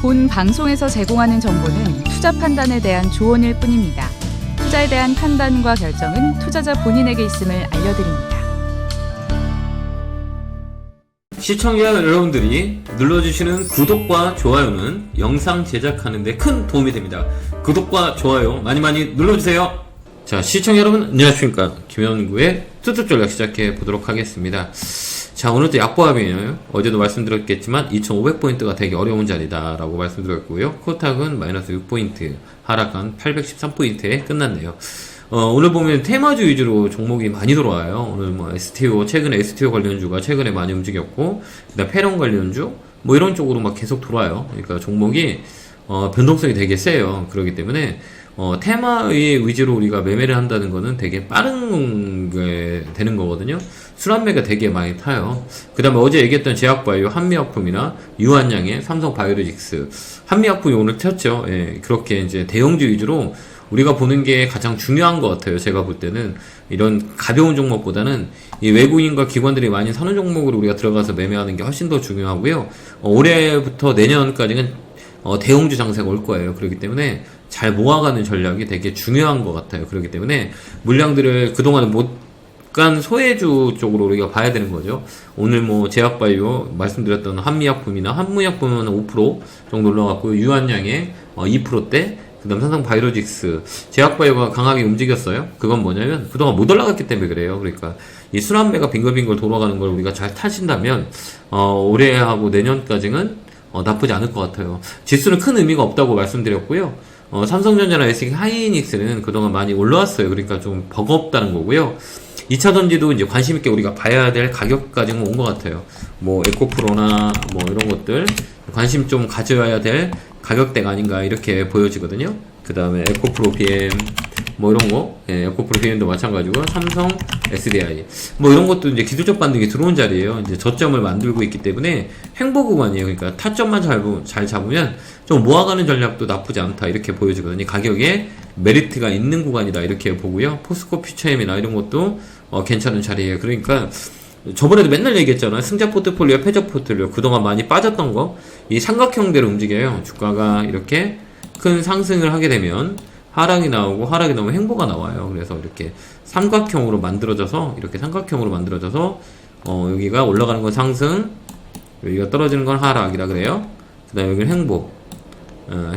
본 방송에서 제공하는 정보는 투자 판단에 대한 조언일 뿐입니다. 투자에 대한 판단과 결정은 투자자 본인에게 있음을 알려드립니다. 시청자 여러분들이 눌러주시는 구독과 좋아요는 영상 제작하는 데 큰 도움이 됩니다. 구독과 좋아요 많이 눌러주세요. 자, 시청자 여러분 안녕하십니까. 김현구의 뚜뚜 전략 시작해 보도록 하겠습니다. 자, 오늘도 약보합이에요. 어제도 말씀드렸겠지만 2500포인트가 되게 어려운 자리다 라고 말씀드렸고요. 코스닥은 마이너스 6포인트 하락한 813포인트에 끝났네요. 오늘 보면 테마주 위주로 종목이 많이 들어와요. 오늘 뭐 STO, 최근에 STO 관련주가 최근에 많이 움직였고, 그다음 패런 관련주, 뭐 이런 쪽으로 막 계속 돌아요. 그러니까 종목이, 변동성이 되게 세요. 그렇기 때문에, 테마의 위주로 우리가 매매를 한다는 거는 되게 빠른 게 되는 거거든요. 순환매가 되게 많이 타요. 그 다음에 어제 얘기했던 제약바이오, 한미약품이나 유한양의 삼성바이오로직스, 한미약품이 오늘 튀었죠. 예, 그렇게 이제 대형주 위주로 우리가 보는 게 가장 중요한 것 같아요. 제가 볼 때는 이런 가벼운 종목보다는 이 외국인과 기관들이 많이 사는 종목으로 우리가 들어가서 매매하는 게 훨씬 더 중요하고요. 올해부터 내년까지는 대형주 장세가 올 거예요. 그렇기 때문에 잘 모아가는 전략이 되게 중요한 것 같아요. 그렇기 때문에 물량들을 그동안 못 간 소외주 쪽으로 우리가 봐야 되는 거죠. 오늘 뭐 제약바이오 말씀드렸던 한미약품이나 한무약품은 5% 정도 올라갔고요. 유한양의 2%대, 그 다음 삼성바이오로직스, 제약바이오가 강하게 움직였어요. 그건 뭐냐면 그동안 못 올라갔기 때문에 그래요. 그러니까 이 순환매가 빙글빙글 돌아가는 걸 우리가 잘 타신다면 올해하고 내년까지는 나쁘지 않을 것 같아요. 지수는 큰 의미가 없다고 말씀드렸고요. 삼성전자나 SK 하이닉스는 그동안 많이 올라왔어요. 그러니까 좀 버겁다는 거고요. 2차전지도 이제 관심있게 우리가 봐야 될 가격까지는 온 것 같아요. 뭐 에코프로나 뭐 이런 것들 관심 좀 가져야 될 가격대가 아닌가 이렇게 보여지거든요. 그 다음에 에코프로 BM 뭐 이런 거, 예, 에코프로 BM도 마찬가지고 삼성 SDI 뭐 이런 것도 이제 기술적 반등이 들어온 자리예요. 이제 저점을 만들고 있기 때문에 횡보 구간이에요. 그러니까 타점만 잘 잡으면 좀 모아가는 전략도 나쁘지 않다 이렇게 보여지거든요. 가격에 메리트가 있는 구간이다 이렇게 보고요. 포스코 퓨처엠이나 이런 것도 괜찮은 자리예요. 그러니까 저번에도 맨날 얘기했잖아요. 승자 포트폴리오, 패자 포트폴리오 그동안 많이 빠졌던 거 이 삼각형대로 움직여요. 주가가 이렇게 큰 상승을 하게 되면 하락이 나오고 하락이 나오면 횡보가 나와요. 그래서 이렇게 삼각형으로 만들어져서 이렇게 삼각형으로 만들어져서 여기가 올라가는 건 상승, 여기가 떨어지는 건 하락이라 그래요. 그 다음에 여기는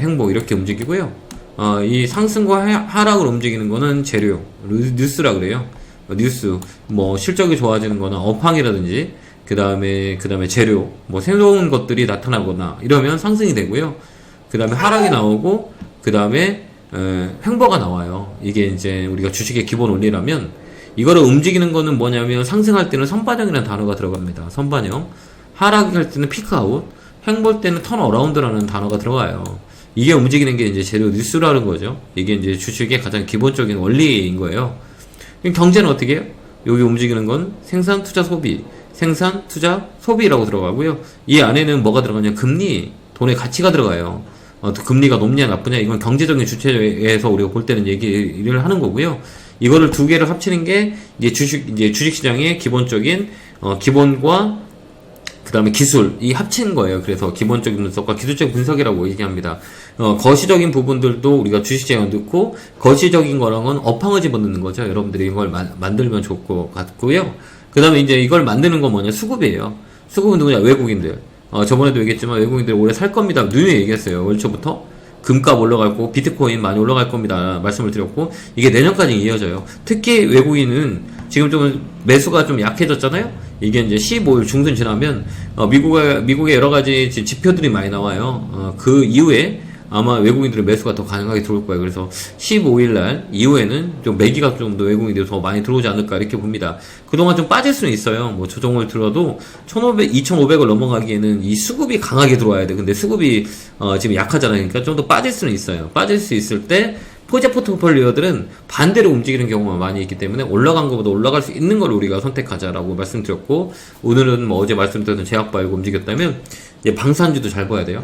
횡보 이렇게 움직이고요. 이 상승과 하락을 움직이는 거는 재료, 뉴스라 그래요. 뉴스, 뭐 실적이 좋아지는 거나 업황이라든지 그 다음에 재료, 뭐 새로운 것들이 나타나거나 이러면 상승이 되고요. 그 다음에 하락이 나오고 그 다음에 횡보가 나와요. 이게 이제 우리가 주식의 기본 원리라면 이거를 움직이는 거는 뭐냐면 상승할 때는 선반영이라는 단어가 들어갑니다. 선반영. 하락할 때는 피크아웃, 횡보할 때는 턴어라운드라는 단어가 들어가요. 이게 움직이는 게 이제 재료 뉴스라는 거죠. 이게 이제 주식의 가장 기본적인 원리인 거예요. 경제는 어떻게 해요? 여기 움직이는 건 생산, 투자, 소비. 생산, 투자, 소비라고 들어가고요. 이 안에는 뭐가 들어가냐? 금리, 돈의 가치가 들어가요. 금리가 높냐 나쁘냐 이건 경제적인 주체에서 우리가 볼 때는 얘기를 하는 거고요. 이거를 두 개를 합치는 게 이제 주식 시장의 기본적인 기본과 그 다음에 기술, 이 합친 거예요. 그래서 기본적인 분석과 기술적 분석이라고 얘기합니다. 거시적인 부분들도 우리가 주식시장에 넣고, 거시적인 거랑은 업황을 집어넣는 거죠. 여러분들이 이걸 만들면 좋을 것 같고요. 그 다음에 이제 이걸 만드는 건 뭐냐? 수급이에요. 수급은 누구냐? 외국인들. 저번에도 얘기했지만 외국인들 올해 살 겁니다. 누누이 얘기했어요. 월 초부터. 금값 올라갈 거고, 비트코인 많이 올라갈 겁니다. 말씀을 드렸고, 이게 내년까지 이어져요. 특히 외국인은 지금 좀 매수가 좀 약해졌잖아요? 이게 이제 15일 중순 지나면, 미국의 여러 가지 지표들이 많이 나와요. 그 이후에 아마 외국인들의 매수가 더 강하게 들어올 거예요. 그래서 15일날 이후에는 좀 매기가 좀 더 외국인들이 더 많이 들어오지 않을까 이렇게 봅니다. 그동안 좀 빠질 수는 있어요. 뭐 조정을 들어도 2,500을 넘어가기에는 이 수급이 강하게 들어와야 돼. 근데 수급이 지금 약하잖아요. 그러니까 좀 더 빠질 수는 있어요. 빠질 수 있을 때 포자 포트폴리오들은 반대로 움직이는 경우가 많이 있기 때문에 올라간 것보다 올라갈 수 있는 걸 우리가 선택하자라고 말씀드렸고, 오늘은 뭐 어제 말씀드렸던 제약바이오가 움직였다면 이제 방산주도 잘 봐야 돼요.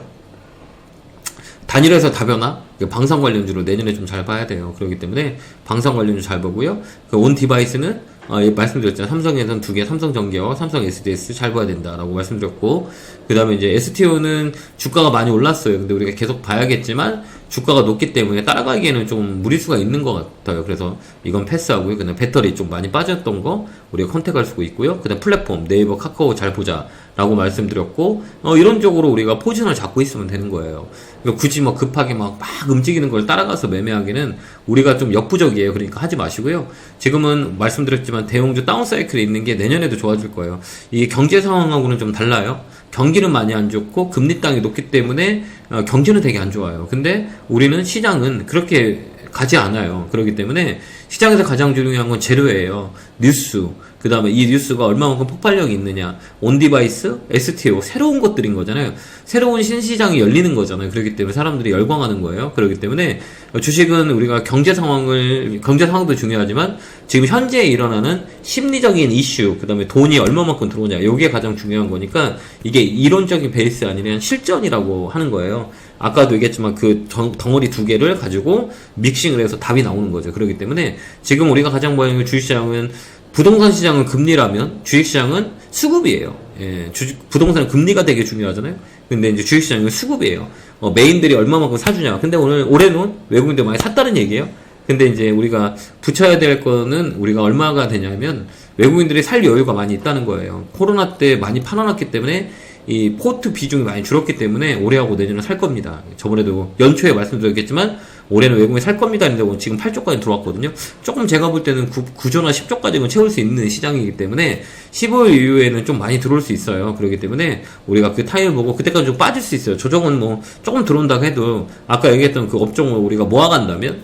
단일화에서 다변화, 방산 관련주로 내년에 좀 잘 봐야 돼요. 그렇기 때문에 방산 관련주 잘 보고요. 온 디바이스는 말씀드렸잖아요. 삼성에서는 2개, 삼성전기와 삼성 SDS 잘 봐야 된다라고 말씀드렸고, 그 다음에 이제 STO는 주가가 많이 올랐어요. 근데 우리가 계속 봐야겠지만, 주가가 높기 때문에 따라가기에는 좀 무리수가 있는 것 같아요. 그래서 이건 패스하고요. 그다음 배터리 좀 많이 빠졌던 거 우리가 컨택할 수 있고요. 그다음 플랫폼 네이버, 카카오 잘 보자라고 말씀드렸고, 이런 쪽으로 우리가 포지션을 잡고 있으면 되는 거예요. 그러니까 굳이 뭐 급하게 막 움직이는 걸 따라가서 매매하기는 우리가 좀 역부족이에요. 그러니까 하지 마시고요. 지금은 말씀드렸지만 대형주 다운 사이클에 있는 게 내년에도 좋아질 거예요. 이 경제 상황하고는 좀 달라요. 경기는 많이 안 좋고 금리 땅이 높기 때문에 경제는 되게 안 좋아요. 근데 우리는 시장은 그렇게 가지 않아요. 그렇기 때문에 시장에서 가장 중요한 건 재료예요. 뉴스. 그 다음에 이 뉴스가 얼마만큼 폭발력이 있느냐. 온디바이스, STO, 새로운 것들인 거잖아요. 새로운 신시장이 열리는 거잖아요. 그렇기 때문에 사람들이 열광하는 거예요. 그렇기 때문에 주식은 우리가 경제 상황도 중요하지만 지금 현재 일어나는 심리적인 이슈, 그 다음에 돈이 얼마만큼 들어오냐. 이게 가장 중요한 거니까 이게 이론적인 베이스 아니면 실전이라고 하는 거예요. 아까도 얘기했지만 그 덩어리 2개를 가지고 믹싱을 해서 답이 나오는 거죠. 그렇기 때문에 지금 우리가 가장 보는 주식시장은 부동산 시장은 금리라면 주식시장은 수급이에요. 예, 부동산은 금리가 되게 중요하잖아요. 근데 이제 주식시장은 수급이에요. 메인들이 얼마만큼 사주냐. 근데 올해는 외국인들 많이 샀다는 얘기예요. 근데 이제 우리가 붙여야 될 거는 우리가 얼마가 되냐면 외국인들이 살 여유가 많이 있다는 거예요. 코로나 때 많이 팔아놨기 때문에 이 포트 비중이 많이 줄었기 때문에 올해하고 내년은 살 겁니다. 저번에도 연초에 말씀드렸겠지만 올해는 외국인이 살 겁니다 했는데 지금 8조까지 들어왔거든요. 조금 제가 볼 때는 9조나 10조까지는 채울 수 있는 시장이기 때문에 15일 이후에는 좀 많이 들어올 수 있어요. 그렇기 때문에 우리가 그 타임을 보고 그때까지 좀 빠질 수 있어요. 조정은 뭐 조금 들어온다고 해도 아까 얘기했던 그 업종을 우리가 모아간다면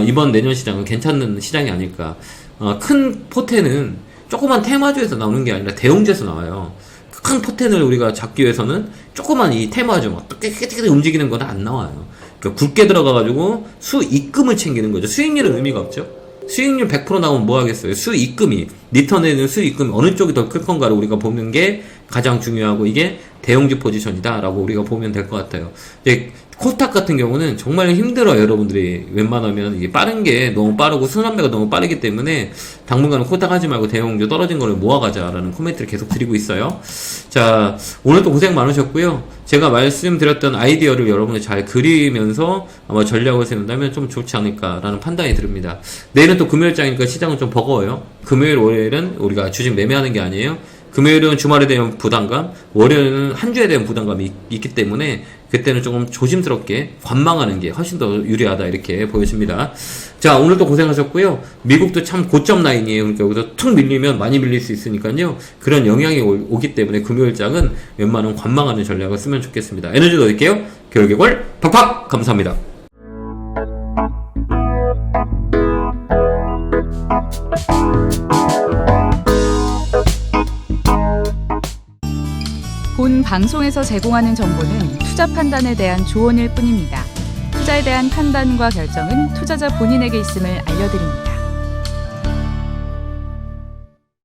이번 내년 시장은 괜찮은 시장이 아닐까. 큰 포텐은 조그만 테마주에서 나오는 게 아니라 대형주에서 나와요. 큰 포텐을 우리가 잡기 위해서는 조그만 이 테마주 막 깨끗하게 움직이는 건 안 나와요. 그러니까 굵게 들어가가지고 수익금을 챙기는 거죠. 수익률은 의미가 없죠. 수익률 100% 나오면 뭐 하겠어요. 수익금이 리턴에는 수익금이 어느 쪽이 더 클 건가를 우리가 보는 게 가장 중요하고 이게 대형주 포지션이다라고 우리가 보면 될 것 같아요. 근데 코스닥 같은 경우는 정말 힘들어요. 여러분들이 웬만하면 이게 빠른 게 너무 빠르고 순환매가 너무 빠르기 때문에 당분간은 코스닥 하지 말고 대형주 떨어진 거를 모아가자라는 코멘트를 계속 드리고 있어요. 자, 오늘도 고생 많으셨고요. 제가 말씀드렸던 아이디어를 여러분이 잘 그리면서 아마 전략을 세운다면 좀 좋지 않을까라는 판단이 듭니다. 내일은 또 금요일장이니까 시장은 좀 버거워요. 금요일, 월요일은 우리가 주식 매매하는 게 아니에요. 금요일은 주말에 대한 부담감, 월요일은 한 주에 대한 부담감이 있기 때문에 그때는 조금 조심스럽게 관망하는 게 훨씬 더 유리하다 이렇게 보여집니다. 자, 오늘도 고생하셨고요. 미국도 참 고점 라인이에요. 그러니까 여기서 툭 밀리면 많이 밀릴 수 있으니까요. 그런 영향이 오기 때문에 금요일장은 웬만하면 관망하는 전략을 쓰면 좋겠습니다. 에너지 넣을게요. 겨울개골 팍팍 감사합니다. 본 방송에서 제공하는 정보는 투자 판단에 대한 조언일 뿐입니다. 투자에 대한 판단과 결정은 투자자 본인에게 있음을 알려드립니다.